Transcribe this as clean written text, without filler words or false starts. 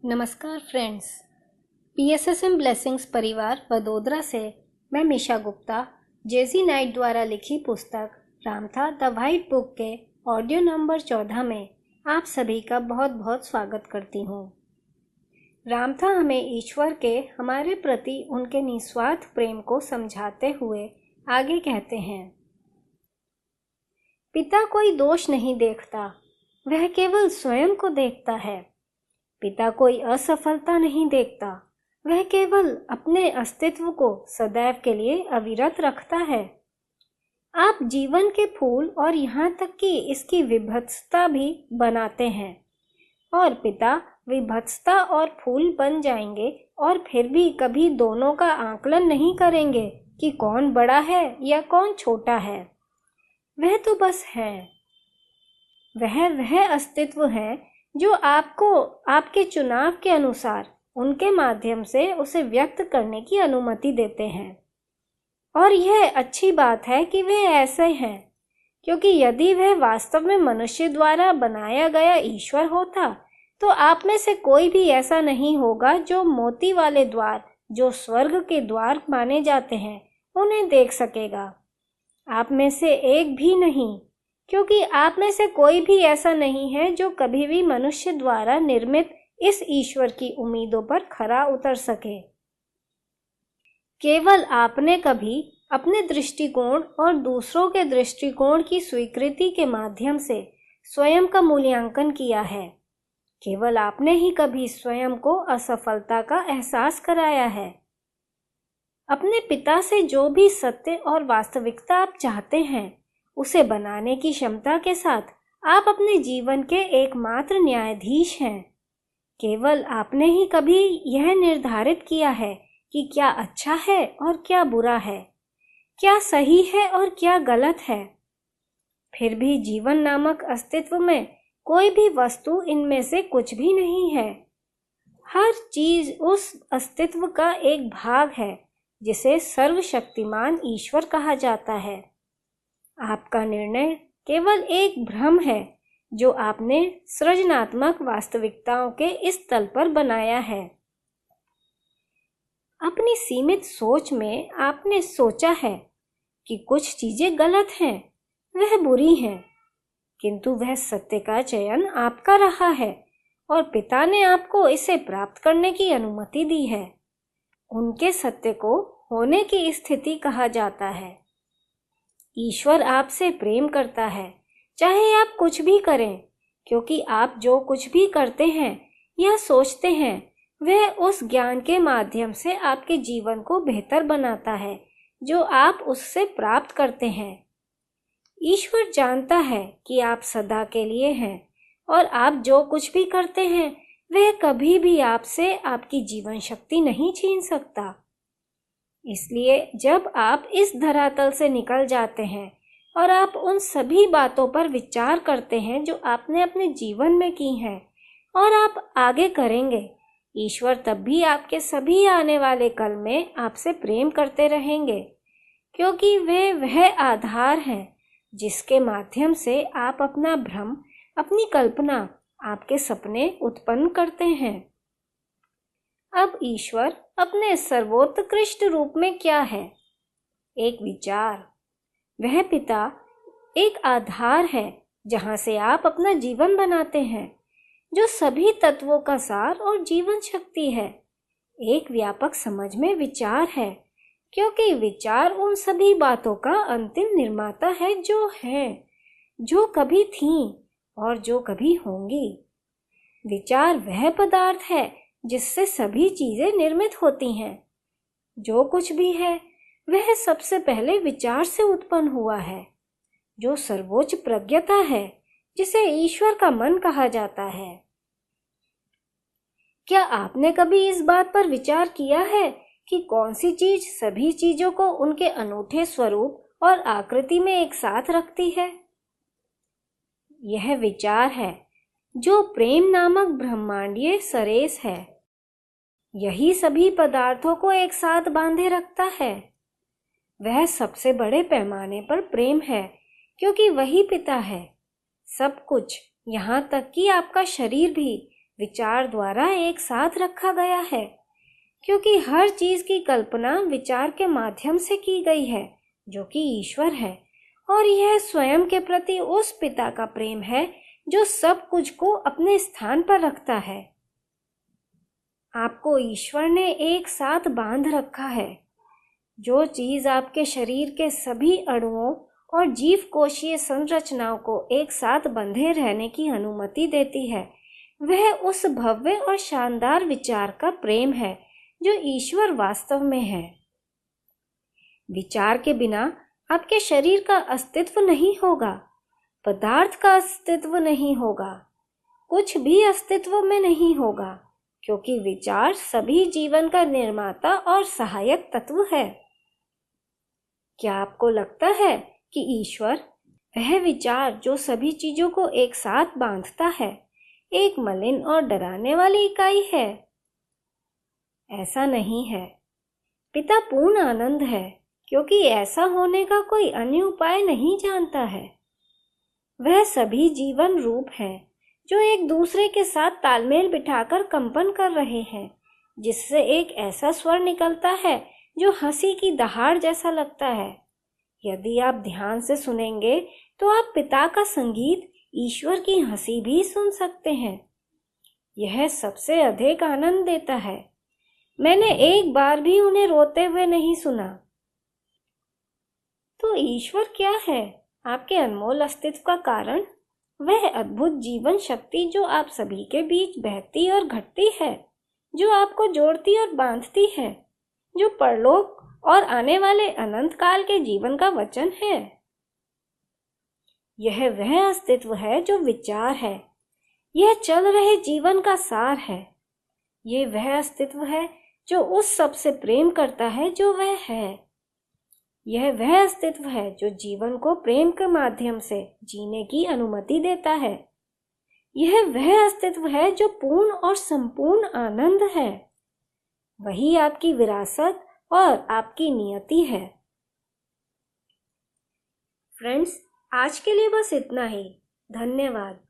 नमस्कार friends. PSSM blessings परिवार वडोदरा से मैं मीशा गुप्ता जेजी नाइट द्वारा लिखी पुस्तक रामथा द वाइट बुक के ऑडियो नंबर 14 में आप सभी का बहुत बहुत स्वागत करती हूँ। रामथा हमें ईश्वर के हमारे प्रति उनके निस्वार्थ प्रेम को समझाते हुए आगे कहते हैं, पिता कोई दोष नहीं देखता, वह केवल स्वयं को देखता है। पिता कोई असफलता नहीं देखता, वह केवल अपने अस्तित्व को सदैव के लिए अविरत रखता है। आप जीवन के फूल और यहाँ तक कि इसकी विभत्सता भी बनाते हैं, और पिता विभत्सता और फूल बन जाएंगे और फिर भी कभी दोनों का आकलन नहीं करेंगे कि कौन बड़ा है या कौन छोटा है। वह तो बस है। वह अस्तित्व है जो आपको आपके चुनाव के अनुसार उनके माध्यम से उसे व्यक्त करने की अनुमति देते हैं। और यह अच्छी बात है कि वे ऐसे हैं, क्योंकि यदि वह वास्तव में मनुष्य द्वारा बनाया गया ईश्वर होता तो आप में से कोई भी ऐसा नहीं होगा जो मोती वाले द्वार, जो स्वर्ग के द्वार माने जाते हैं, उन्हें देख सकेगा। आप में से एक भी नहीं, क्योंकि आप में से कोई भी ऐसा नहीं है जो कभी भी मनुष्य द्वारा निर्मित इस ईश्वर की उम्मीदों पर खरा उतर सके। केवल आपने कभी अपने दृष्टिकोण और दूसरों के दृष्टिकोण की स्वीकृति के माध्यम से स्वयं का मूल्यांकन किया है। केवल आपने ही कभी स्वयं को असफलता का एहसास कराया है। अपने पिता से जो भी सत्य और वास्तविकता आप चाहते हैं, उसे बनाने की क्षमता के साथ आप अपने जीवन के एकमात्र न्यायाधीश हैं। केवल आपने ही कभी यह निर्धारित किया है कि क्या अच्छा है और क्या बुरा है, क्या सही है और क्या गलत है। फिर भी जीवन नामक अस्तित्व में कोई भी वस्तु इनमें से कुछ भी नहीं है। हर चीज उस अस्तित्व का एक भाग है जिसे सर्वशक्तिमान ईश्वर कहा जाता है। आपका निर्णय केवल एक भ्रम है जो आपने सृजनात्मक वास्तविकताओं के इस तल पर बनाया है। अपनी सीमित सोच में आपने सोचा है कि कुछ चीजें गलत हैं, वह बुरी हैं, किंतु वह सत्य का चयन आपका रहा है और पिता ने आपको इसे प्राप्त करने की अनुमति दी है। उनके सत्य को होने की स्थिति कहा जाता है। ईश्वर आपसे प्रेम करता है, चाहे आप कुछ भी करें, क्योंकि आप जो कुछ भी करते हैं या सोचते हैं, वह उस ज्ञान के माध्यम से आपके जीवन को बेहतर बनाता है जो आप उससे प्राप्त करते हैं। ईश्वर जानता है कि आप सदा के लिए हैं, और आप जो कुछ भी करते हैं वह कभी भी आपसे आपकी जीवन शक्ति नहीं छीन सकता। इसलिए जब आप इस धरातल से निकल जाते हैं और आप उन सभी बातों पर विचार करते हैं जो आपने अपने जीवन में की हैं और आप आगे करेंगे, ईश्वर तब भी आपके सभी आने वाले कल में आपसे प्रेम करते रहेंगे, क्योंकि वे वह आधार हैं जिसके माध्यम से आप अपना भ्रम, अपनी कल्पना, आपके सपने उत्पन्न करते हैं। अब ईश्वर अपने सर्वोत्कृष्ट रूप में क्या है? एक विचार। वह पिता एक आधार है जहां से आप अपना जीवन बनाते हैं, जो सभी तत्वों का सार और जीवन शक्ति है। एक व्यापक समझ में विचार है, क्योंकि विचार उन सभी बातों का अंतिम निर्माता है जो हैं, जो कभी थीं और जो कभी होंगी। विचार वह पदार्थ है जिससे सभी चीजें निर्मित होती हैं। जो कुछ भी है वह सबसे पहले विचार से उत्पन्न हुआ है, जो सर्वोच्च प्रज्ञता है, जिसे ईश्वर का मन कहा जाता है। क्या आपने कभी इस बात पर विचार किया है कि कौन सी चीज सभी चीजों को उनके अनूठे स्वरूप और आकृति में एक साथ रखती है? यह विचार है जो प्रेम नामक ब्रह्मांडीय सरेस है। यही सभी पदार्थों को एक साथ बांधे रखता है। वह सबसे बड़े पैमाने पर प्रेम है, क्योंकि वही पिता है। सब कुछ, यहाँ तक कि आपका शरीर भी विचार द्वारा एक साथ रखा गया है, क्योंकि हर चीज की कल्पना विचार के माध्यम से की गई है, जो कि ईश्वर है। और यह स्वयं के प्रति उस पिता का प्रेम है जो सब कुछ को अपने स्थान पर रखता है। आपको ईश्वर ने एक साथ बांध रखा है। जो चीज आपके शरीर के सभी अणुओं और जीव कोशीय संरचनाओं को एक साथ बंधे रहने की अनुमति देती है, वह उस भव्य और शानदार विचार का प्रेम है जो ईश्वर वास्तव में है। विचार के बिना आपके शरीर का अस्तित्व नहीं होगा, पदार्थ का अस्तित्व नहीं होगा, कुछ भी अस्तित्व में नहीं होगा, क्योंकि विचार सभी जीवन का निर्माता और सहायक तत्व है। क्या आपको लगता है कि ईश्वर, वह विचार जो सभी चीजों को एक साथ बांधता है, एक मलिन और डराने वाली इकाई है? ऐसा नहीं है। पिता पूर्ण आनंद है, क्योंकि ऐसा होने का कोई अन्य उपाय नहीं जानता है। वह सभी जीवन रूप हैं जो एक दूसरे के साथ तालमेल बिठाकर कंपन कर रहे हैं, जिससे एक ऐसा स्वर निकलता है जो हंसी की दहाड़ जैसा लगता है। यदि आप ध्यान से सुनेंगे तो आप पिता का संगीत, ईश्वर की हंसी भी सुन सकते हैं। यह सबसे अधिक आनंद देता है। मैंने एक बार भी उन्हें रोते हुए नहीं सुना। तो ईश्वर क्या है? आपके अनमोल अस्तित्व का कारण? वह अद्भुत जीवन शक्ति जो आप सभी के बीच बहती और घटती है, जो आपको जोड़ती और बांधती है, जो परलोक और आने वाले अनंत काल के जीवन का वचन है। यह वह अस्तित्व है जो विचार है। यह चल रहे जीवन का सार है। यह वह अस्तित्व है जो उस सब से प्रेम करता है जो वह है। यह वह अस्तित्व है जो जीवन को प्रेम के माध्यम से जीने की अनुमति देता है। यह वह अस्तित्व है जो पूर्ण और संपूर्ण आनंद है। वही आपकी विरासत और आपकी नियति है। फ्रेंड्स, आज के लिए बस इतना ही। धन्यवाद।